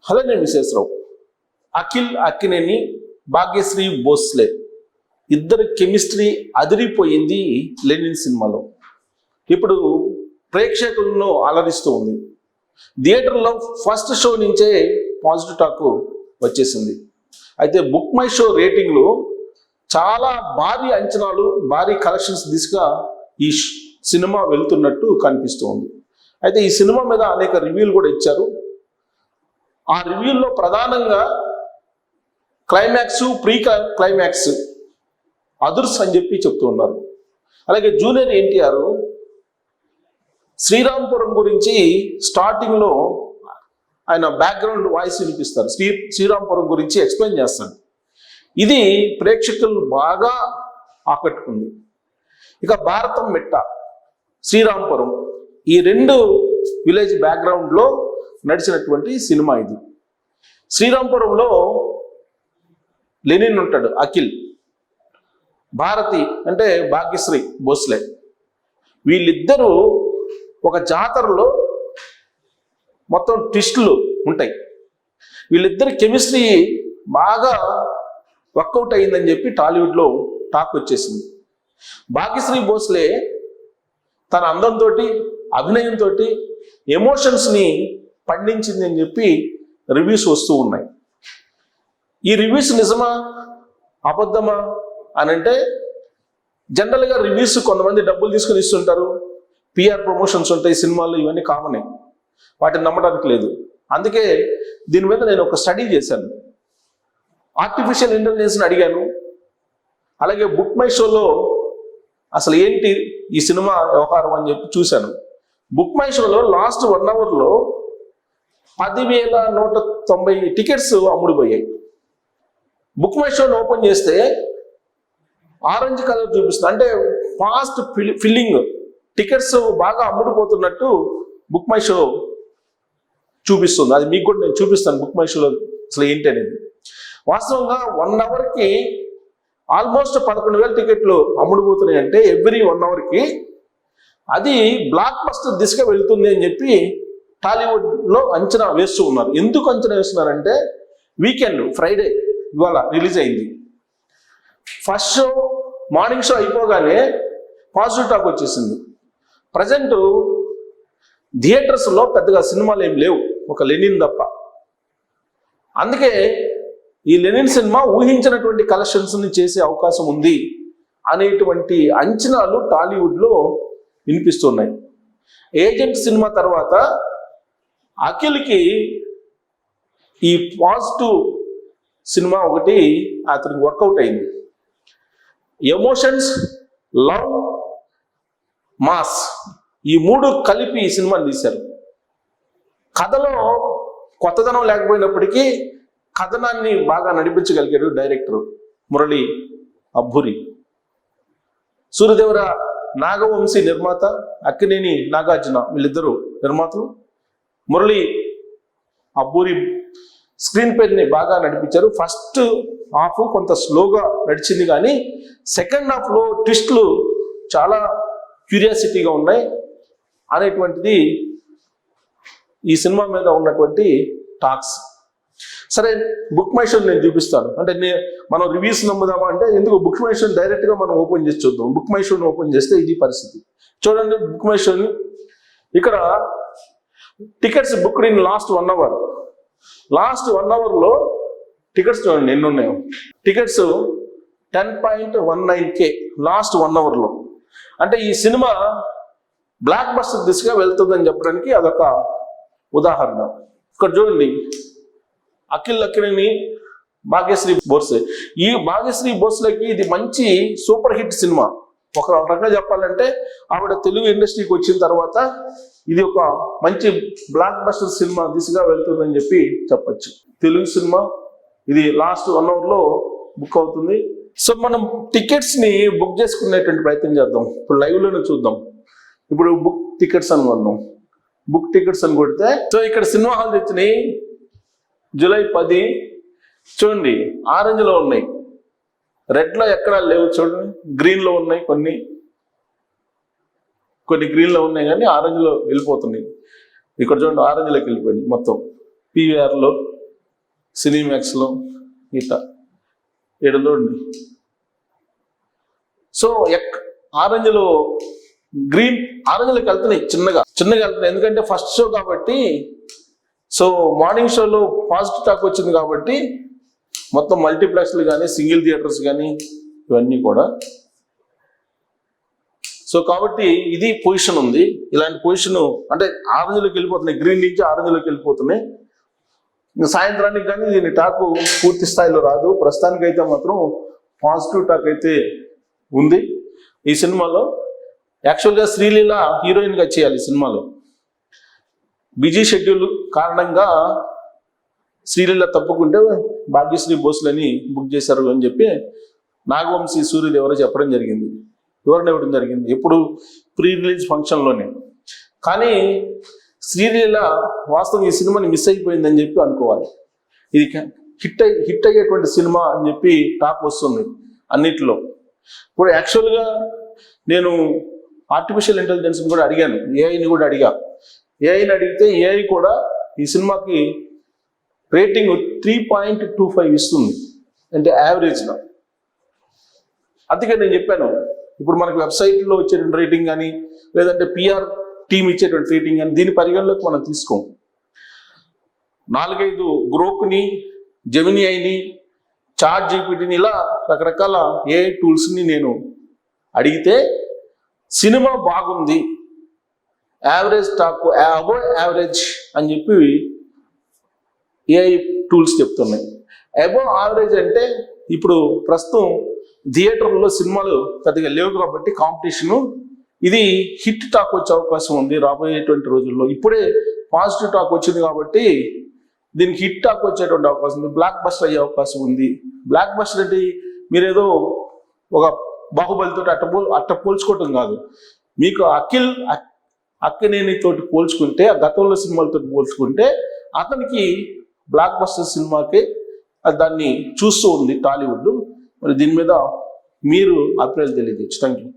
అలానే విశేషరావు, అఖిల్ అక్కినేని, భాగ్యశ్రీ భోస్లే ఇద్దరు కెమిస్ట్రీ అదిరిపోయింది లెనిన్ సినిమాలో. ఇప్పుడు ప్రేక్షకులను అలరిస్తూ ఉంది. థియేటర్లో ఫస్ట్ షో నుంచే పాజిటివ్ టాక్ వచ్చేసింది. అయితే బుక్ మై షో రేటింగ్లు చాలా భారీ అంచనాలు, భారీ కలెక్షన్స్ దిశగా ఈ సినిమా వెళ్తున్నట్టు కనిపిస్తూ ఉంది. అయితే ఈ సినిమా మీద అనేక రివ్యూలు కూడా ఇచ్చారు. ఆ రివ్యూల్లో ప్రధానంగా క్లైమాక్స్, ప్రీ క్లైమాక్స్ అదుర్స్ అని చెప్పి చెప్తూ ఉన్నారు. అలాగే జూనియర్ ఎన్టీఆర్ శ్రీరాంపురం గురించి స్టార్టింగ్లో ఆయన బ్యాక్గ్రౌండ్ వాయిస్ వినిపిస్తారు, శ్రీరాంపురం గురించి ఎక్స్ప్లెయిన్ చేస్తాడు. ఇది ప్రేక్షకులు బాగా ఆకట్టుకుంది. ఇక భారతం మెట్ట, శ్రీరాంపురం ఈ రెండు విలేజ్ బ్యాక్గ్రౌండ్లో నడిచినటువంటి సినిమా ఇది. శ్రీరాంపురంలో లెనిన్ ఉంటాడు, అఖిల్, భారతి అంటే భాగ్యశ్రీ భోస్లే. వీళ్ళిద్దరూ ఒక జాతరలో మొత్తం ట్విస్టులు ఉంటాయి. వీళ్ళిద్దరి కెమిస్ట్రీ బాగా వర్కౌట్ అయిందని చెప్పి టాలీవుడ్లో టాక్ వచ్చేసింది. భాగ్యశ్రీ భోస్లే తన అందంతో, అభినయంతో ఎమోషన్స్ని పండించింది అని చెప్పి రివ్యూస్ వస్తూ ఉన్నాయి. ఈ రివ్యూస్ నిజమా అబద్ధమా అని అంటే, జనరల్గా రివ్యూస్ కొంతమంది డబ్బులు తీసుకుని ఇస్తుంటారు, పిఆర్ ప్రమోషన్స్ ఉంటాయి సినిమాల్లో, ఇవన్నీ కామనే, వాటిని నమ్మడానికి లేదు. అందుకే దీని మీద నేను ఒక స్టడీ చేశాను. ఆర్టిఫిషియల్ ఇంటెలిజెన్స్ని అడిగాను. అలాగే బుక్ మై షోలో అసలు ఏంటి ఈ సినిమా వ్యవహారం అని చెప్పి చూశాను. బుక్ మై షోలో లాస్ట్ 1 అవర్లో 10,190 టికెట్స్ అమ్ముడుపోయాయి. బుక్ మై షోని ఓపెన్ చేస్తే ఆరెంజ్ కలర్ చూపిస్తుంది, అంటే ఫాస్ట్ ఫిల్లింగ్, టికెట్స్ బాగా అమ్ముడుపోతున్నట్టు బుక్ మై షో చూపిస్తుంది. అది మీకు కూడా నేను చూపిస్తాను బుక్ మై షోలో అసలు ఏంటి అనేది. వాస్తవంగా 1 అవర్కి ఆల్మోస్ట్ 11,000 టికెట్లు అమ్ముడుపోతున్నాయి. అంటే ఎవ్రీ 1 అవర్కి అది బ్లాక్ బస్టర్ దిశగా వెళ్తుంది అని చెప్పి టాలీవుడ్లో అంచనా వేస్తూ ఉన్నారు. ఎందుకు అంచనా వేస్తున్నారంటే, వీకెండ్ ఫ్రైడే ఇవాళ రిలీజ్ అయింది. ఫస్ట్ షో మార్నింగ్ షో అయిపోగానే పాజిటివ్ టాక్ వచ్చేసింది. ప్రజెంట్ థియేటర్స్లో పెద్దగా సినిమాలు ఏం లేవు, ఒక లెనిన్ తప్ప. అందుకే ఈ లెనిన్ సినిమా ఊహించినటువంటి కలెక్షన్స్ని చేసే అవకాశం ఉంది అనేటువంటి అంచనాలు టాలీవుడ్లో వినిపిస్తున్నాయి. ఏజెంట్ సినిమా తర్వాత అఖిల్కి ఈ పాజిటివ్ సినిమా ఒకటి అతనికి వర్కౌట్ అయింది. ఎమోషన్స్, లవ్, మాస్ ఈ 3 కలిపి ఈ సినిమాని తీశారు. కథలో కొత్తదనం లేకపోయినప్పటికీ కథనాన్ని బాగా నడిపించగలిగాడు డైరెక్టర్ మురళీ అబ్బూరి. సూర్యదేవర నాగవంశీ నిర్మాత, అక్కినేని నాగార్జున వీళ్ళిద్దరూ నిర్మాతలు. మురళీ అబ్బూరి స్క్రీన్ పేర్ని బాగా నడిపించారు. ఫస్ట్ హాఫ్ కొంత స్లోగా నడిచింది, కానీ సెకండ్ హాఫ్లో ట్విస్ట్లు చాలా క్యూరియాసిటీగా ఉన్నాయి అనేటువంటిది ఈ సినిమా మీద ఉన్నటువంటి టాక్స్. సరే, బుక్ మై షో నేను చూపిస్తాను. అంటే మనం రివ్యూస్ నమ్ముదామా అంటే, ఎందుకు బుక్ మై షోని డైరెక్ట్గా మనం ఓపెన్ చేసి చూద్దాం. బుక్ మై షోని ఓపెన్ చేస్తే ఇది పరిస్థితి. చూడండి బుక్ మై షోని. ఇక్కడ tickets booked in last 1 hour. Last 1 అవర్లో టికెట్స్ చూడండి ఎన్ని ఉన్నాయో. టికెట్స్ 10.19K లాస్ట్ 1 అవర్లో. అంటే ఈ సినిమా బ్లాక్ బస్టర్ దిశగా వెళ్తుందని చెప్పడానికి అదొక ఉదాహరణ. ఇక్కడ చూడండి, అఖిల్ అక్కినేని, భాగ్యశ్రీ భోస్లే. ఈ భాగ్యశ్రీ భోస్లేకి ఇది మంచి సూపర్ హిట్ సినిమా. ఒక రకంగా చెప్పాలంటే ఆవిడ తెలుగు ఇండస్ట్రీకి వచ్చిన తర్వాత ఇది ఒక మంచి బ్లాక్ బస్టర్ సినిమా దిశగా వెళ్తుందని చెప్పి చెప్పచ్చు. తెలుగు సినిమా ఇది లాస్ట్ 1 అవర్లో బుక్ అవుతుంది. సో మనం టికెట్స్ని బుక్ చేసుకునేటువంటి ప్రయత్నం చేద్దాం. ఇప్పుడు లైవ్లోనే చూద్దాం. ఇప్పుడు బుక్ టికెట్స్ అని కొన్నాం, బుక్ టికెట్స్ అని కొడితే, సో ఇక్కడ సినిమా హాల్ తెచ్చినాయి జూలై 10. చూడండి ఆరెంజ్లో ఉన్నాయి, రెడ్లో ఎక్కడా లేవు. చూడండి గ్రీన్లో ఉన్నాయి, కొన్ని గ్రీన్లో ఉన్నాయి, కానీ ఆరెంజ్లో వెళ్ళిపోతున్నాయి. ఇక్కడ చూడండి ఆరెంజ్లోకి వెళ్ళిపోయినాయి మొత్తం. పీవీఆర్లో సినీమాక్స్లో ఇట్లా ఏడులో ఉండి. సో ఆరెంజ్లో ఆరెంజ్లోకి వెళ్తున్నాయి, చిన్నగా వెళ్తున్నాయి. ఎందుకంటే ఫస్ట్ షో కాబట్టి, సో మార్నింగ్ షోలో పాజిటివ్ టాక్ వచ్చింది కాబట్టి మొత్తం మల్టీప్లెక్స్లు కానీ సింగిల్ థియేటర్స్ కానీ ఇవన్నీ కూడా. సో కాబట్టి ఇది పొజిషన్ ఉంది. ఇలాంటి పొజిషన్ అంటే ఆరెంజ్లోకి వెళ్ళిపోతున్నాయి, గ్రీన్ నుంచి ఆరెంజ్లోకి వెళ్ళిపోతున్నాయి. ఇంకా సాయంత్రానికి కానీ దీని టాక్ పూర్తి స్థాయిలో రాదు. ప్రస్తుతానికైతే మాత్రం పాజిటివ్ టాక్ అయితే ఉంది. ఈ సినిమాలో యాక్చువల్గా శ్రీలీల హీరోయిన్గా చేయాలి. సినిమాలో బిజీ షెడ్యూల్ కారణంగా శ్రీలీల తప్పుకుంటే భాగ్యశ్రీ భోస్లేని బుక్ చేశారు అని చెప్పి నాగవంశీ సూర్యుడు ఎవరో చెప్పడం జరిగింది. ఎవరిని ఇవ్వడం జరిగింది ఎప్పుడు ప్రీ రిలీజ్ ఫంక్షన్లోనే. కానీ శ్రీలీల వాస్తవం ఈ సినిమాని మిస్ అయిపోయిందని చెప్పి అనుకోవాలి. ఇది హిట్ అయ్యేటువంటి సినిమా అని చెప్పి టాక్ వస్తుంది అన్నిటిలో. ఇప్పుడు యాక్చువల్గా నేను ఆర్టిఫిషియల్ ఇంటెలిజెన్స్ కూడా అడిగాను, ఏఐని కూడా అడిగా. ఏఐని అడిగితే ఏఐ కూడా ఈ సినిమాకి రేటింగ్ 3.25 ఇస్తుంది, అంటే యావరేజ్గా. అందుకే నేను చెప్పాను, ఇప్పుడు మనకి వెబ్సైట్లో వచ్చేటువంటి రేటింగ్ కానీ లేదంటే పిఆర్ టీమ్ ఇచ్చేటువంటి రేటింగ్ కానీ దీని పరిగణలోకి మనం తీసుకోం. 4-5 గ్రోక్ని, జెమినిఐని, చాట్ జీపీటీని ఇలా రకరకాల ఏఐ టూల్స్ని నేను అడిగితే సినిమా బాగుంది, యావరేజ్ టాక్, అబోవ్ యావరేజ్ అని చెప్పి ఏఐ టూల్స్ చెప్తున్నాయి. అబోవ్ యావరేజ్ అంటే ఇప్పుడు ప్రస్తుతం థియేటర్లో సినిమాలు పెద్దగా లేవు కాబట్టి కాంపిటీషను, ఇది హిట్ టాక్ వచ్చే అవకాశం ఉంది రాబోయేటువంటి రోజుల్లో. ఇప్పుడే పాజిటివ్ టాక్ వచ్చింది కాబట్టి దీనికి హిట్ టాక్ వచ్చేటువంటి అవకాశం ఉంది, బ్లాక్ బస్టర్ అయ్యే అవకాశం ఉంది. బ్లాక్ బస్టర్ అంటే మీరేదో ఒక బాహుబలితో అట్ట పోల్చుకోవటం కాదు. మీకు అక్కినేని తోటి పోల్చుకుంటే, ఆ గతంలో సినిమాలతో పోల్చుకుంటే అతనికి బ్లాక్ బస్టర్ సినిమాకి దాన్ని చూస్తూ ఉంది టాలీవుడ్. మరి దీని మీద మీరు అభిప్రాయాలు తెలియజేయచ్చు. Thank you.